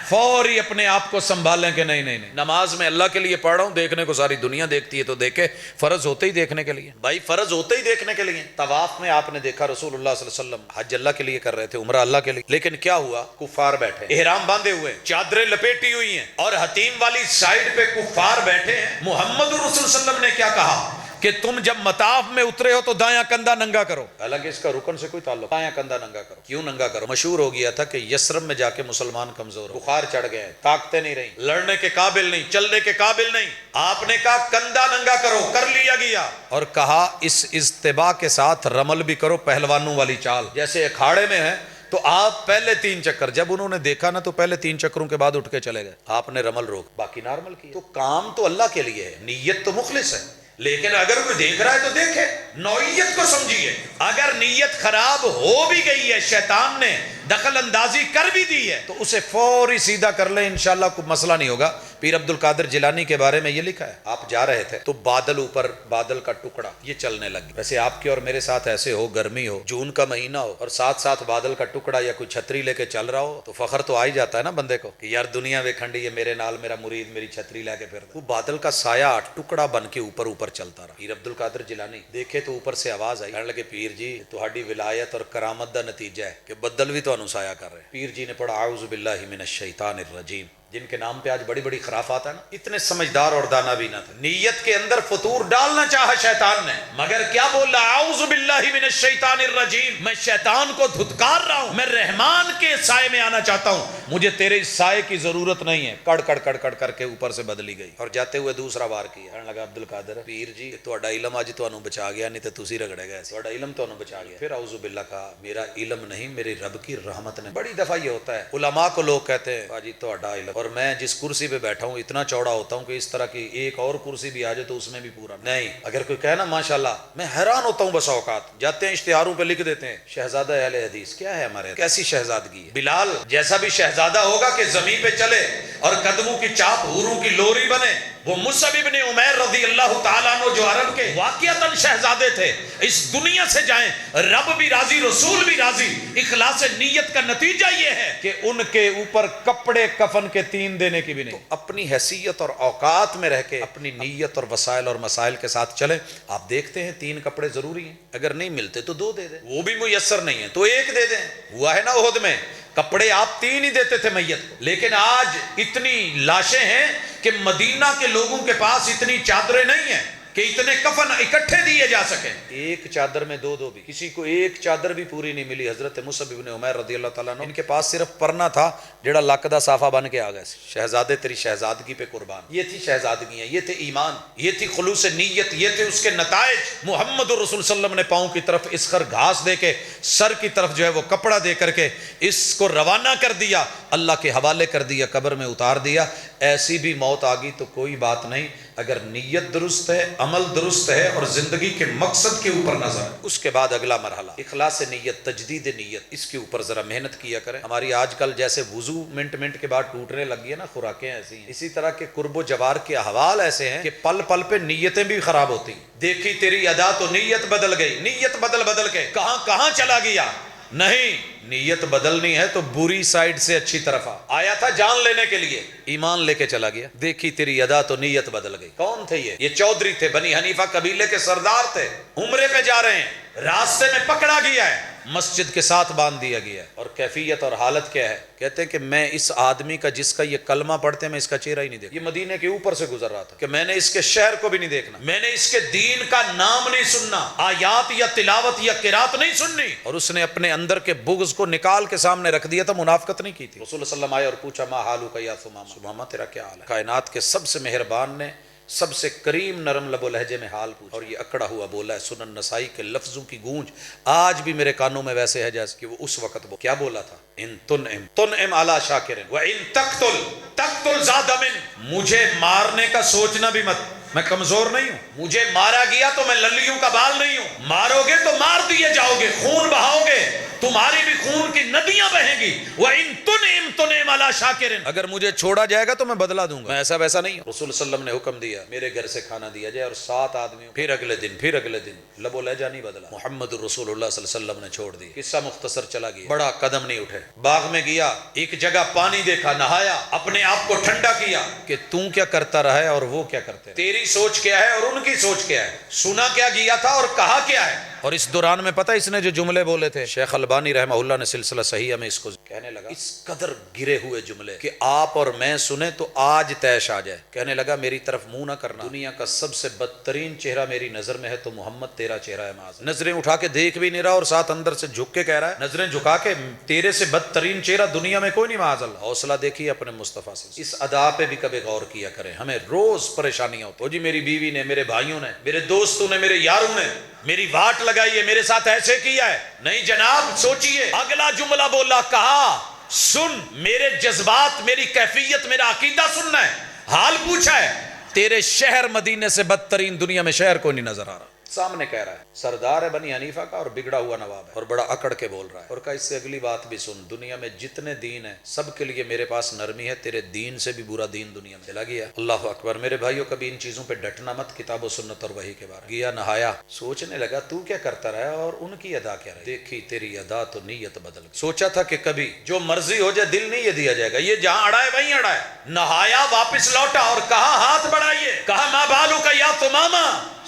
فوری اپنے آپ کو سنبھالیں کہ نہیں، نماز میں اللہ کے لیے پڑھ رہا ہوں، دیکھنے کو ساری دنیا دیکھتی ہے تو دیکھے، فرض ہوتے ہی دیکھنے کے لیے، بھائی فرض ہوتے ہی دیکھنے کے لیے۔ طواف میں آپ نے دیکھا رسول اللہ صلی اللہ علیہ وسلم حج اللہ کے لیے کر رہے تھے، عمرہ اللہ کے لیے، لیکن کیا ہوا؟ کفار بیٹھے، احرام باندھے ہوئے، چادریں لپیٹی ہوئی ہیں، اور حتیم والی سائڈ پہ کفار بیٹھے ہیں۔ محمد رسول صلی اللہ علیہ وسلم نے کیا کہا کہ تم جب مطاف میں اترے ہو تو دایاں کندھا ننگا کرو، حالانکہ اس کا رکن سے کوئی تعلق، دایاں کندھا ننگا کرو۔ کیوں ننگا کرو؟ مشہور ہو گیا تھا کہ یثرب میں جا کے مسلمان کمزور ہو، بخار چڑھ گئے، طاقتیں نہیں رہی، لڑنے کے قابل نہیں، چلنے کے قابل نہیں، آپ نے کہا کندھا ننگا کرو، کر لیا گیا، اور کہا اس اجتباع کے ساتھ رمل بھی کرو، پہلوانوں والی چال، جیسے اکھاڑے میں ہے تو آپ پہلے 3 چکر، جب انہوں نے دیکھا نا تو پہلے 3 چکروں کے بعد اٹھ کے چلے گئے، آپ نے رمل روک، باقی نارمل کیا۔ تو کام تو اللہ کے لیے ہے، نیت تو مخلص ہے، لیکن اگر کوئی دیکھ رہا ہے تو دیکھے، نوعیت کو سمجھیے۔ اگر نیت خراب ہو بھی گئی ہے، شیطان نے دخل اندازی کر بھی دی ہے، تو اسے فوری سیدھا کر لیں، انشاءاللہ کوئی مسئلہ نہیں ہوگا۔ پیر عبد القادر جیلانی کے بارے میں یہ لکھا ہے، آپ جا رہے تھے تو بادل اوپر، بادل کا ٹکڑا یہ چلنے لگ، ویسے آپ کے اور میرے ساتھ ایسے ہو، گرمی ہو، جون کا مہینہ ہو، اور ساتھ ساتھ بادل کا ٹکڑا یا کوئی چھتری لے کے چل رہا ہو، تو فخر تو آ ہی جاتا ہے نا بندے کو کہ یار دنیا ویکھنڈی ہے، میرے نال میرا مرید میری چھتری لے کے پھر، وہ بادل کا سایہ ٹکڑا بن کے اوپر چلتا رہا۔ پیر عبد القادر جیلانی دیکھے تو اوپر سے آواز آئی، کہنے لگے پیر جی تہاڈی ولایت اور کرامت دا نتیجہ ہے کہ بدل بھی تانوں سایہ کر رہے ہیں۔ پیر جی نے پڑھا اعوذ باللہ من الشیطان الرجیم، جن کے نام پہ آج بڑی بڑی خرافات ہیں نا، اتنے سمجھدار اور دانا بھی نہ تھے. نیت کے اندر فطور ڈالنا چاہا شیطان نے، مگر کیا بول رہا؟ اعوذ باللہ من الشیطان الرجیم، میں شیطان کو دھتکار رہا ہوں، میں رحمان کے سائے میں آنا چاہتا ہوں، مجھے تیرے اس سائے کی ضرورت نہیں ہے. کڑ کڑ کڑ کڑ کر کے اوپر سے بدلی گئی اور جاتے ہوئے دوسرا وار کیا. کہنے لگا عبد القادر پیر جی تہاڈا علم اج تانوں بچا گیا، نہیں تے تسی رگڑے گئے، تہاڈا علم تانوں بچا گیا. پھر اعوذ باللہ کہا میرا علم نہیں، میرے رب کی رحمت نے. بڑی دفعہ یہ ہوتا ہے علماء کو لوگ کہتے ہیں باجی تہاڈا علم، اور میں جس کرسی پہ بیٹھا ہوں اتنا چوڑا ہوتا ہوں کہ اس طرح کی ایک اور کرسی بھی آ جائے تو اس میں بھی پورا نہیں. اگر کوئی کہے نا ماشاءاللہ، میں حیران ہوتا ہوں. بس اوقات جاتے ہیں اشتہاروں پہ لکھ دیتے ہیں شہزادہ اہل حدیث. کیا ہے ہمارے کیسی شہزادگی ہے؟ بلال جیسا بھی شہزادہ ہوگا کہ زمین پہ چلے اور قدموں کی چاپ حوروں کی لوری بنے. وہ مصعب ابن عمیر رضی اللہ تعالیٰ عنہ جو عرب کے واقعتاً شہزادے تھے، اس دنیا سے جائیں رب بھی راضی رسول بھی راضی. اخلاص نیت کا نتیجہ یہ ہے کہ ان کے اوپر کپڑے کفن کے 3 دینے کی بھی نہیں. تو اپنی حیثیت اور اوقات میں رہ کے اپنی نیت اور وسائل اور مسائل کے ساتھ چلیں. آپ دیکھتے ہیں 3 کپڑے ضروری ہیں، اگر نہیں ملتے تو 2 دے دیں، وہ بھی میسر نہیں ہے تو 1 دے دیں. ہوا ہے نا احد میں کپڑے آپ 3 ہی دیتے تھے میت کو، لیکن آج اتنی لاشیں ہیں کہ مدینہ کے لوگوں کے پاس اتنی چادریں نہیں ہیں کہ اتنے کفن اکٹھے دیے جا سکیں. ایک چادر میں 2 بھی، کسی کو ایک چادر بھی پوری نہیں ملی. حضرت مصعب ابن عمیر رضی اللہ تعالیٰ عنہ ان کے پاس صرف پرنا تھا جڑا لک دا صافہ بن کے آ گئے. شہزادے تیری شہزادگی پہ قربان. یہ تھی شہزادگیاں، یہ تھے ایمان، یہ تھی خلوص نیت، یہ تھے اس کے نتائج. محمد رسول صلی اللہ علیہ وسلم نے پاؤں کی طرف اسخر گھاس دے کے، سر کی طرف جو ہے وہ کپڑا دے کر کے اس کو روانہ کر دیا، اللہ کے حوالے کر دیا، قبر میں اتار دیا. ایسی بھی موت آ گئی تو کوئی بات نہیں، اگر نیت درست ہے، عمل درست ہے اور زندگی کے مقصد کے اوپر نظر ہے. اس کے بعد اگلا مرحلہ اخلاص نیت، تجدید نیت. اس کے اوپر ذرا محنت کیا کریں. ہماری آج کل جیسے وضو منٹ کے بعد ٹوٹنے لگی ہے نا، خوراکیں ایسی ہیں، اسی طرح کے قرب و جوار کے احوال ایسے ہیں کہ پل پل پہ نیتیں بھی خراب ہوتی ہیں. دیکھی تیری ادا تو نیت بدل گئی، نیت بدل کے کہاں چلا گیا. نہیں، نیت بدلنی ہے تو بری سائڈ سے اچھی طرف آیا تھا جان لینے کے لیے، ایمان لے کے چلا گیا. دیکھی تیری ادا تو نیت بدل گئی. کون تھے یہ چودھری تھے، بنی حنیفہ قبیلے کے سردار تھے. عمرے پہ جا رہے ہیں، راستے میں پکڑا گیا ہے، مسجد کے ساتھ باندھ دیا گیا ہے. اور کیفیت اور حالت کیا ہے؟ کہتے ہیں کہ میں اس آدمی کا جس کا یہ کلمہ پڑھتے میں اس کا چہرہ ہی نہیں دیکھا. یہ مدینے کے اوپر سے گزر رہا تھا کہ میں نے اس کے شہر کو بھی نہیں دیکھنا، میں نے اس کے دین کا نام نہیں سننا، آیات یا تلاوت یا قرات نہیں سننی. اور اس نے اپنے اندر کے بغض کو نکال کے سامنے رکھ دیا تھا، منافقت نہیں کی تھی. رسول اللہ صلی اللہ علیہ وسلم آئے اور پوچھا ما حالک یا ثمامہ، ثمامہ تیرا کیا حال ہے؟ کائنات کے سب سے مہربان نے سب سے کریم نرم لب و لہجے میں حال پوچھا اور یہ اکڑا ہوا بولا ہے. سنن نسائی کے لفظوں کی گونج آج بھی میرے کانوں میں ویسے ہے جیسے کہ وہ اس وقت کیا بولا تھا. ان تنعم علی شاکر وان تقتل ذا دم. مجھے مارنے کا سوچنا بھی مت، میں کمزور نہیں ہوں، مجھے مارا گیا تو میں للیوں کا بال نہیں ہوں. مارو گے تو مار دیے جاؤ گے، خون بہاؤ گے تمہاری بھی خون کی ندیاں بہیں گی. وَإِن تُنْعِمْ عَلَى شَاكِرٍ، اگر مجھے چھوڑا جائے گا تو میں بدلہ دوں گا. میں ایسا ویسا نہیں ہوں. رسول صلی اللہ علیہ وسلم نے حکم دیا میرے گھر سے کھانا دیا جائے اور 7 آدمیوں. پھر اگلے دن لب و لہجہ نہیں بدلا. محمد رسول اللہ صلی اللہ علیہ وسلم نے چھوڑ دی. قصہ مختصر چلا گیا، بڑا قدم نہیں اٹھے. باغ میں گیا، ایک جگہ پانی دیکھا، نہایا، اپنے آپ کو ٹھنڈا کیا کہ تو کیا کرتا رہا ہے اور وہ کیا کرتے ہیں، تیری سوچ کیا ہے اور ان کی سوچ کیا ہے، سنا کیا گیا تھا اور کہا کیا ہے. اور اس دوران میں پتہ اس نے جو جملے بولے تھے، شیخ البانی رحمہ اللہ نے سلسلہ صحیحہ میں اس کو کہنے لگا، اس قدر گرے ہوئے جملے کہ آپ اور میں سنیں تو آج تیش آ جائے. کہنے لگا میری طرف منہ نہ کرنا، دنیا کا سب سے بدترین چہرہ میری نظر میں ہے تو محمد تیرا چہرہ ہے. معاذ، نظریں اٹھا کے دیکھ بھی نہیں رہا اور ساتھ اندر سے جھک کے کہہ رہا ہے، نظریں جھکا کے تیرے سے بدترین چہرہ دنیا میں کوئی نہیں. معاذ اللہ. حوصلہ دیکھیے اپنے مصطفیٰ سے. اس ادا پہ بھی کبھی غور کیا کریں. ہمیں روز پریشانیاں ہوتی، جی میری بیوی نے، میرے بھائیوں نے، میرے دوستوں نے، میرے یاروں نے میری واٹ لگائی ہے، میرے ساتھ ایسے کیا ہے. نہیں جناب، سوچئے. اگلا جملہ بولا، کہا سن، میرے جذبات، میری کیفیت، میرا عقیدہ سننا ہے. حال پوچھا ہے، تیرے شہر مدینے سے بدترین دنیا میں شہر کوئی نہیں نظر آ رہا. سامنے کہہ رہا ہے، سردار ہے بنی حنیفہ کا اور بگڑا ہوا نواب ہے اور بڑا اکڑ کے بول رہا ہے. اور کہا اس سے اگلی بات بھی سن، دنیا میں جتنے دین ہیں سب کے لیے میرے پاس نرمی ہے، تیرے دین سے بھی برا دین دنیا میں چلا گیا. اللہ اکبر. میرے بھائیوں، کبھی ان چیزوں پہ ڈٹنا مت، کتاب و سنت اور وحی کے بارے. گیا نہایا، سوچنے لگا تو کیا کرتا رہا اور ان کی ادا کیا رہی. دیکھی تیری ادا تو نیت بدل گئی. سوچا تھا کہ کبھی جو مرضی ہو جائے دل نہیں یہ دیا جائے گا، یہ جہاں اڑا ہے وہیں اڑا ہے. نہایا، واپس لوٹا اور کہا ہاتھ بڑھائیے. کہا ما بالک یا ثمامہ،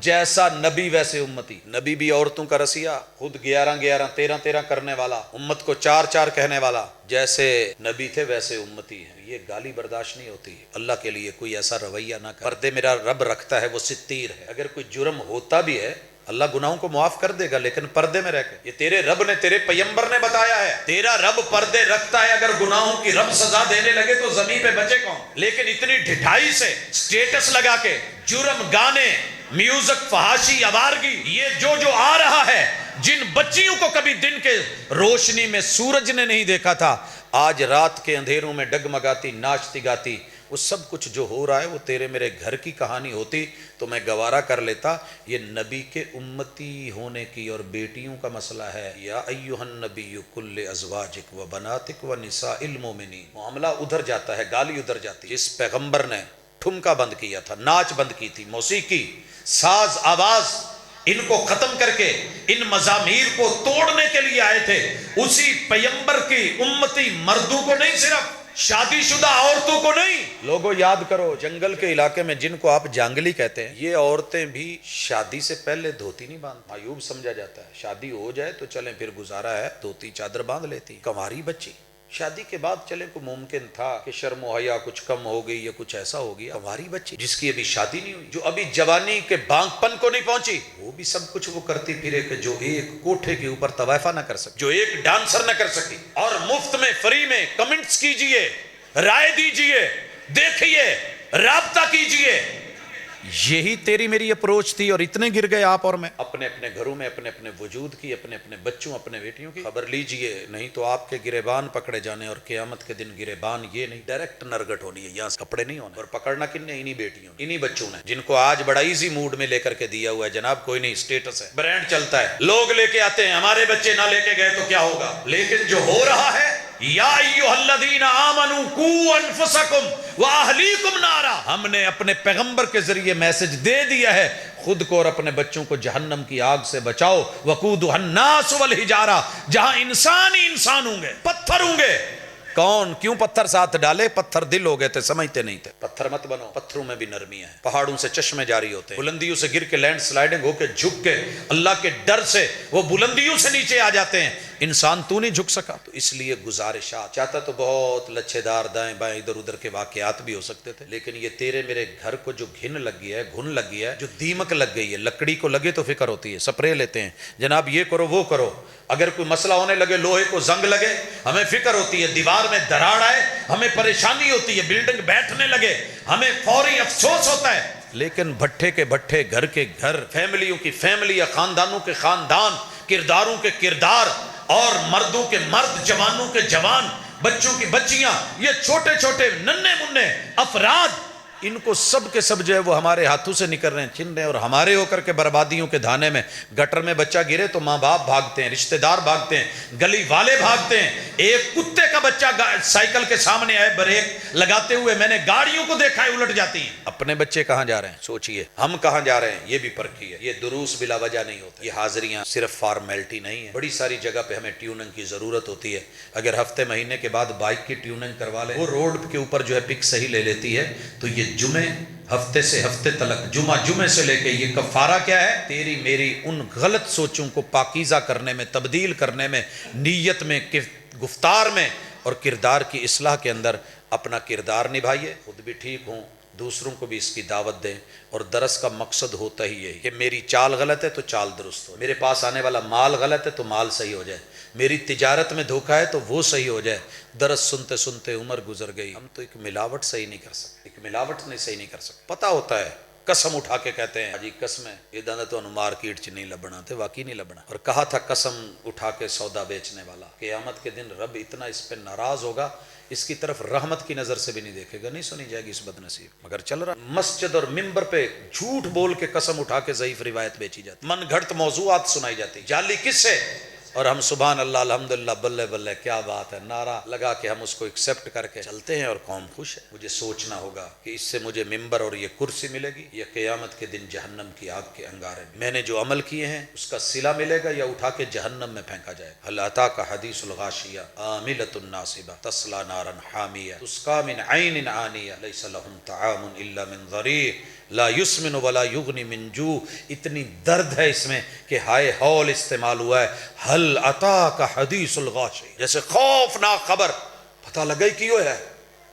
جیسا نبی ویسے امتی. نبی بھی عورتوں کا رسیا، خود 11 13 کرنے والا، امت کو 4 کہنے والا. جیسے نبی تھے ویسے امتی ہیں. یہ گالی برداشت نہیں ہوتی. اللہ کے لیے کوئی ایسا رویہ نہ کر. پردے میرا رب رکھتا ہے وہ ستیر ہے. اگر کوئی جرم ہوتا بھی ہے اللہ گناہوں کو معاف کر دے گا، لیکن پردے میں رہ کے. یہ تیرے رب نے، تیرے پیغمبر نے بتایا ہے. تیرا رب پردے رکھتا ہے. اگر گناہوں کی رب سزا دینے لگے تو زمین پہ بچے کون؟ لیکن اتنی ڈھٹائی سے سٹیٹس لگا کے جرم، گانے، میوزک، فحاشی، آوارگی، یہ جو آ رہا ہے، جن بچیوں کو کبھی دن کے روشنی میں سورج نے نہیں دیکھا تھا، آج رات کے اندھیروں میں ڈگمگاتی، ناچتی گاتی، وہ سب کچھ جو ہو رہا ہے وہ تیرے میرے گھر کی کہانی ہوتی تو میں گوارا کر لیتا. یہ نبی کے امتی ہونے کی اور بیٹیوں کا مسئلہ ہے. یا ایھا النبی کل ازواجک و بناتک و نساء المؤمنین. معاملہ ادھر جاتا ہے، گالی ادھر جاتی ہے. جس پیغمبر نے ٹھمکا بند کیا تھا، ناچ بند کی تھی، موسیقی، ساز، آواز، ان کو ختم کر کے ان مزامیر کو توڑنے کے لیے آئے تھے، اسی پیغمبر کی امتی مردوں کو نہیں، صرف شادی شدہ عورتوں کو نہیں. لوگوں یاد کرو، جنگل کے علاقے میں جن کو آپ جانگلی کہتے ہیں، یہ عورتیں بھی شادی سے پہلے دھوتی نہیں باندھ. معیوب سمجھا جاتا ہے. شادی ہو جائے تو چلیں پھر گزارا ہے، دھوتی چادر باندھ لیتی. کنواری بچی شادی کے بعد چلے کو ممکن تھا کہ شرم و حیا کچھ کم ہو گئی یا کچھ ایسا ہو گیا. ہماری بچی جس کی ابھی شادی نہیں ہوئی، جو ابھی جوانی کے بانگ پن کو نہیں پہنچی، وہ بھی سب کچھ وہ کرتی پھرے کہ جو ایک کوٹھے کے اوپر طوائفہ نہ کر سکی، جو ایک ڈانسر نہ کر سکی. اور مفت میں فری میں کمنٹس کیجئے، رائے دیجئے، دیکھیے، رابطہ کیجئے. یہی تیری میری اپروچ تھی اور اتنے گر گئے آپ اور میں. اپنے اپنے گھروں میں اپنے اپنے وجود کی، اپنے اپنے بچوں، اپنے بیٹیوں کی خبر لیجئے، نہیں تو آپ کے گریبان پکڑے جانے. اور قیامت کے دن گریبان یہ نہیں، ڈائریکٹ نرگٹ ہونی ہے، یہاں سے کپڑے نہیں ہونے. اور پکڑنا کن نے؟ انہی بیٹیوں، انہی بچوں نے، جن کو آج بڑا ایزی موڈ میں لے کر کے دیا ہوا ہے. جناب کوئی نہیں، سٹیٹس ہے، برانڈ چلتا ہے، لوگ لے کے آتے ہیں. ہمارے بچے نہ لے کے گئے تو کیا ہوگا؟ لیکن جو ہو رہا ہے، یا ایھا الذین آمنوا قوا انفسکم واہلیکم نارا، ہم نے اپنے پیغمبر کے ذریعے میسج دے دیا ہے، خود کو اور اپنے بچوں کو جہنم کی آگ سے بچاؤ. وقودھا الناس والحجارہ، جہاں انسان ہی انسان ہوں گے، پتھر ہوں گے. کون کیوں پتھر ساتھ ڈالے؟ پتھر دل ہو گئے تھے، سمجھتے نہیں تھے. پتھر مت بنو، پتھروں میں بھی نرمی ہے. پہاڑوں سے چشمے جاری ہوتے ہیں، بلندیوں سے گر کے لینڈ سلائڈنگ ہو کے جھک کے اللہ کے ڈر سے وہ بلندیوں سے نیچے آ جاتے ہیں. انسان تو نہیں جھک سکا. تو اس لیے گزارشات چاہتا تو بہت لچھے دار دائیں بائیں ادھر ادھر کے واقعات بھی ہو سکتے تھے، لیکن یہ تیرے میرے گھر کو جو گھن لگ گیا ہے، گھن لگ گیا ہے، جو دیمک لگ گئی ہے. لکڑی کو لگے تو فکر ہوتی ہے، سپرے لیتے ہیں، جناب یہ کرو وہ کرو. اگر کوئی مسئلہ ہونے لگے، لوہے کو زنگ لگے، ہمیں فکر ہوتی ہے. دیوار میں دراڑ آئے، ہمیں پریشانی ہوتی ہے. بلڈنگ بیٹھنے لگے، ہمیں فوری افسوس ہوتا ہے. لیکن بھٹھے کے بھٹھے، گھر کے گھر، فیملیوں کی فیملی یا خاندانوں کے خاندان، کرداروں کے کردار، اور مردوں کے مرد، جوانوں کے جوان، بچوں کی بچیاں، یہ چھوٹے چھوٹے ننھے منھے افراد، ان کو سب کے سب جو ہے وہ ہمارے ہاتھوں سے نکل رہے ہیں، چھن رہے ہیں. اور ہمارے ہو کر کے بربادیوں کے دھانے میں گٹر میں بچہ گرے تو ماں باپ بھاگتے ہیں، رشتہ دار بھاگتے ہیں، گلی والے بھاگتے ہیں. ایک کتے کا بچہ سائیکل کے سامنے آئے بریک لگاتے ہوئے، میں نے گاڑیوں کو دیکھا ہے الٹ جاتی ہیں. اپنے بچے کہاں جا رہے ہیں سوچئے، ہم کہاں جا رہے ہیں یہ بھی پرکھیے. یہ دروس بلا وجہ نہیں ہوتے، یہ حاضریاں صرف فارمیلٹی نہیں ہے. بڑی ساری جگہ پہ ہمیں ٹیوننگ کی ضرورت ہوتی ہے. اگر ہفتے مہینے کے بعد بائک کی ٹیوننگ کروا لیں، وہ روڈ کے اوپر جو ہے پک صحیح لے لیتی ہے، تو یہ جمعے ہفتے سے ہفتے تلک، جمعے سے لے کے یہ کفارہ کیا ہے؟ تیری میری ان غلط سوچوں کو پاکیزہ کرنے میں، تبدیل کرنے میں، نیت میں، گفتار میں اور کردار کی اصلاح کے اندر اپنا کردار نبھائیے. خود بھی ٹھیک ہوں، دوسروں کو بھی اس کی دعوت دیں. اور درس کا مقصد ہوتا ہی یہی کہ میری چال غلط ہے تو چال درست ہو، میرے پاس آنے والا مال غلط ہے تو مال صحیح ہو جائے، میری تجارت میں دھوکہ ہے تو وہ صحیح ہو جائے. درس سنتے سنتے عمر گزر گئی. ہم تو ایک ملاوٹ صحیح نہیں کر سکتے، ایک ملاوٹ نہیں صحیح نہیں کر سکتے. پتہ ہوتا ہے، قسم اٹھا کے کہتے ہیں جی قسم ہے یہ دانا تو مارکیٹ چ نہیں لبنا، تے واقعی نہیں لبنا. اور کہا تھا قسم اٹھا کے سودا بیچنے والا، قیامت کے دن رب اتنا اس پہ ناراض ہوگا، اس کی طرف رحمت کی نظر سے بھی نہیں دیکھے گا. نہیں سنی جائے گی اس بد نصیب. مگر چل رہا مسجد اور منبر پہ جھوٹ بول کے قسم اٹھا کے ضعیف روایت بیچی جاتی، من گھڑت موضوعات سنائی جاتی، جعلی قصے، اور ہم سبحان اللہ الحمدللہ بلے بلے کیا بات ہے نعرہ لگا کے ہم اس کو ایکسیپٹ کر کے چلتے ہیں اور قوم خوش ہے۔ مجھے سوچنا ہوگا کہ اس سے مجھے ممبر اور یہ کرسی ملے گی یا قیامت کے دن جہنم کی آگ کے انگارے میں نے جو عمل کیے ہیں اس کا صلہ ملے گا یا اٹھا کے جہنم میں پھینکا جائے گا۔ اللہ تعالیٰ کا حدیث الغاشیہ عاملۃ ناصبہ تصلی نارا حامیہ تسقی من عین آنیہ لیس لہم طعام الا من ضریع لا یسمن ولا یغنی من جوع۔ اتنی درد ہے اس میں کہ ہائے ہول استعمال ہوا ہے، حل اتاک حدیث الغاشیہ، جیسے خوفناک خبر پتہ لگئی کیوں ہے۔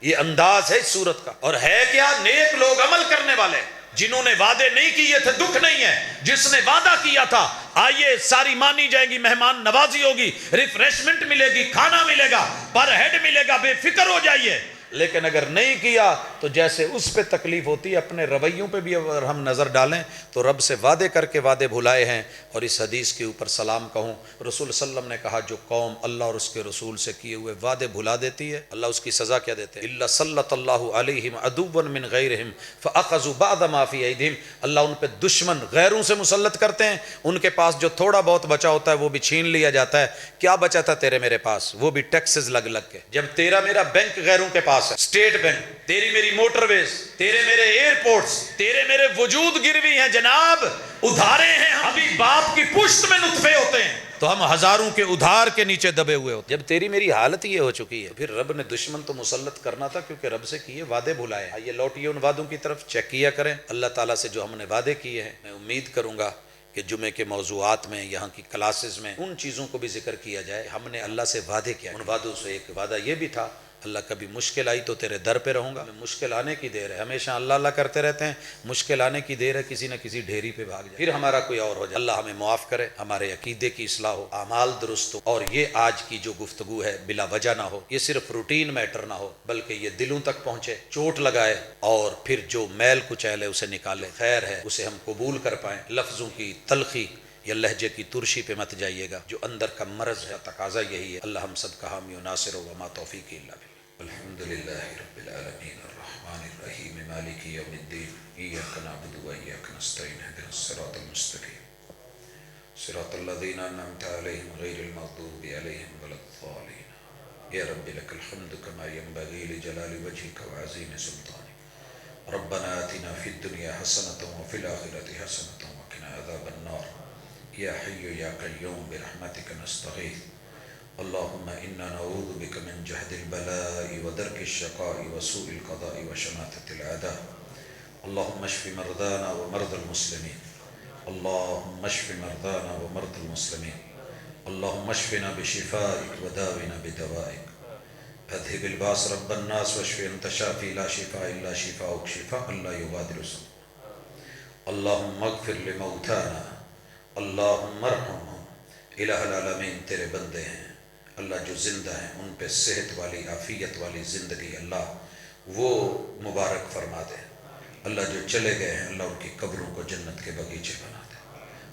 یہ انداز ہے اس صورت کا، اور ہے کیا؟ نیک لوگ عمل کرنے والے جنہوں نے وعدے نہیں کیے تھے، دکھ نہیں ہے۔ جس نے وعدہ کیا تھا آئیے ساری مانی جائے گی، مہمان نوازی ہوگی، ریفریشمنٹ ملے گی، کھانا ملے گا، پر ہیڈ ملے گا، بے فکر ہو جائیے۔ لیکن اگر نہیں کیا تو جیسے اس پہ تکلیف ہوتی ہے، اپنے رویوں پہ بھی اگر ہم نظر ڈالیں تو رب سے وعدے کر کے وعدے بھلائے ہیں۔ اور اس حدیث کے اوپر سلام کہوں، رسول صلی اللہ علیہ وسلم نے کہا جو قوم اللہ اور اس کے رسول سے کیے ہوئے وعدے بھلا دیتی ہے، اللہ اس کی سزا کیا دیتے ہیں؟ الا سلط اللہ علیہم عدوا من غیرہم فاخذوا بعض ما فی ایدہم، اللہ ان پہ دشمن غیروں سے مسلط کرتے ہیں، ان کے پاس جو تھوڑا بہت بچا ہوتا ہے وہ بھی چھین لیا جاتا ہے۔ کیا بچا تھا تیرے میرے پاس؟ وہ بھی ٹیکسز لگ لگ کے۔ جب تیرا میرا بینک غیروں کے پاس ہے، اسٹیٹ بینک، تیری میری موٹر ویز، تیرے میرے ایئرپورٹس، تیرے میرے وجود گروی ہیں جناب، ادھارے ہیں، ابھی باپ کی پشت میں نطفے ہوتے ہیں تو ہم ہزاروں کے ادھار کے نیچے دبے ہوئے ہوتے ہیں۔ جب تیری میری حالت یہ ہو چکی ہے پھر رب نے دشمن تو مسلط کرنا تھا، کیونکہ رب سے کیے وعدے بھلائے۔ آئیے لوٹیے ان وعدوں کی طرف، چیک کیا کریں اللہ تعالیٰ سے جو ہم نے وعدے کیے ہیں۔ میں امید کروں گا کہ جمعے کے موضوعات میں، یہاں کی کلاسز میں ان چیزوں کو بھی ذکر کیا جائے۔ ہم نے اللہ سے وعدے کیا، ان وعدوں سے ایک وعدہ یہ بھی تھا اللہ کبھی مشکل آئی تو تیرے در پہ رہوں گا۔ مشکل آنے کی دیر ہے، ہمیشہ اللہ اللہ کرتے رہتے ہیں، مشکل آنے کی دیر ہے کسی نہ کسی ڈھیری پہ بھاگ جائے، پھر ہمارا کوئی اور ہو جائے۔ اللہ ہمیں معاف کرے، ہمارے عقیدے کی اصلاح ہو، اعمال درست ہو، اور یہ آج کی جو گفتگو ہے بلا وجہ نہ ہو، یہ صرف روٹین میٹر نہ ہو، بلکہ یہ دلوں تک پہنچے، چوٹ لگائے، اور پھر جو میل کچیل ہے اسے نکالے، خیر ہے اسے ہم قبول کر پائیں۔ لفظوں کی تلخی یا لہجے کی ترشی پہ مت جائیے گا، جو اندر کا مرض ہے، تقاضا یہی ہے۔ اللہ ہم سب کا حامی و ناصر و ما توفیقی الا باللہ۔ الحمد للہ رب العالمین الرحمن الرحیم مالک یوم الدین ایاک نعبد و ایاک نستعین اہدنا الصراط المستقیم صراط الذین انعمت علیہم غیر المغضوب علیہم ولا الضالین۔ یا رب لک الحمد کما ینبغی لجلال وجہک وعظیم سلطانک۔ ربنا آتنا فی الدنیا حسنۃ وفی الآخرۃ حسنۃ وقنا عذاب النار۔ یا حی یا قیوم برحمتک نستغیث۔ اللہم انا نعوذ بک من جہد البلاء ودرک الشقاء وسوء القضاء وشماتة الأعداء۔ اللہم اشف مرضانا ومرضى المسلمین۔ اللہم اشف مرضانا ومرضى المسلمین۔ اللہم اشفنا بشفائک وداونا بدوائک۔ اذهب الباس رب الناس واشف انت شافی لا شفاء الا شفاؤک شفاء لا یغادر سقما۔ اللہم اغفر لموتانا، اللہم ارحمهم۔ الہ العالمین تیرے بندے ہیں اللہ جو زندہ ہیں، ان پہ صحت والی عافیت والی زندگی اللہ وہ مبارک فرما دے۔ اللہ جو چلے گئے ہیں اللہ ان کی قبروں کو جنت کے بغیچے بنا دے۔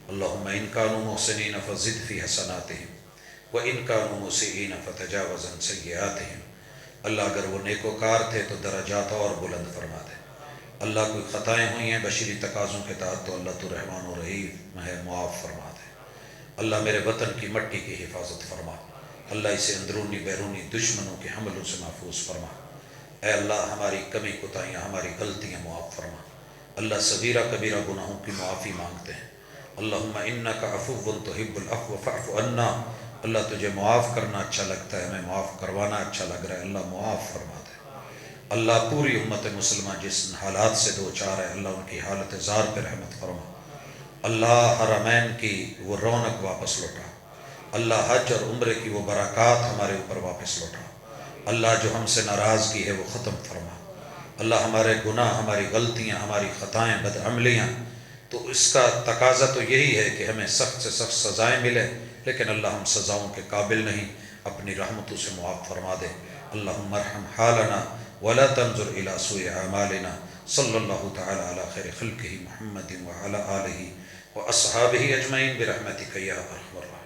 اللہم ان کانوا محسنین فزد فی حسناتہم وان کانوا مسیئین فتجاوز عن سیئاتہم۔ اللہ اگر وہ نیکوکار تھے تو درجات اور بلند فرما دے۔ اللہ کوئی خطائیں ہوئی ہیں بشری تقاضوں کے تحت تو اللہ تو رحمان و رحیم ہے، معاف فرما دے۔ اللہ میرے وطن کی مٹی کی حفاظت فرما، اللہ اسے اندرونی بیرونی دشمنوں کے حملوں سے محفوظ فرما۔ اے اللہ ہماری کمی کوتاہیاں، ہماری غلطیاں معاف فرما۔ اللہ صغیرہ کبیرہ گناہوں کی معافی مانگتے ہیں۔ اللہم انک عفو تحب العفو فاعف عنا۔ اللہ تجھے معاف کرنا اچھا لگتا ہے، ہمیں معاف کروانا اچھا لگ رہا ہے، اللہ معاف فرما دے۔ اللہ پوری امت مسلمہ جس حالات سے دو چار ہے اللہ ان کی حالت زار پہ رحمت فرما۔ اللہ حرمین کی وہ رونق واپس لوٹا، اللہ حج اور عمرے کی وہ برکات ہمارے اوپر واپس لوٹا، اللہ جو ہم سے ناراضگی ہے وہ ختم فرما۔ اللہ ہمارے گناہ، ہماری غلطیاں، ہماری خطائیں، بدعملیاں، تو اس کا تقاضا تو یہی ہے کہ ہمیں سخت سے سخت سزائیں ملے، لیکن اللہ ہم سزاؤں کے قابل نہیں، اپنی رحمتوں سے معاف فرما دے۔ اللہم ارحم حالنا ولا تنظر الى سوء اعمالنا۔ صلی اللہ تعالی علی خیر خلقہ محمد وعلی آلہ واصحابہ اجمعین برحمتک یا ارحم الراحمین۔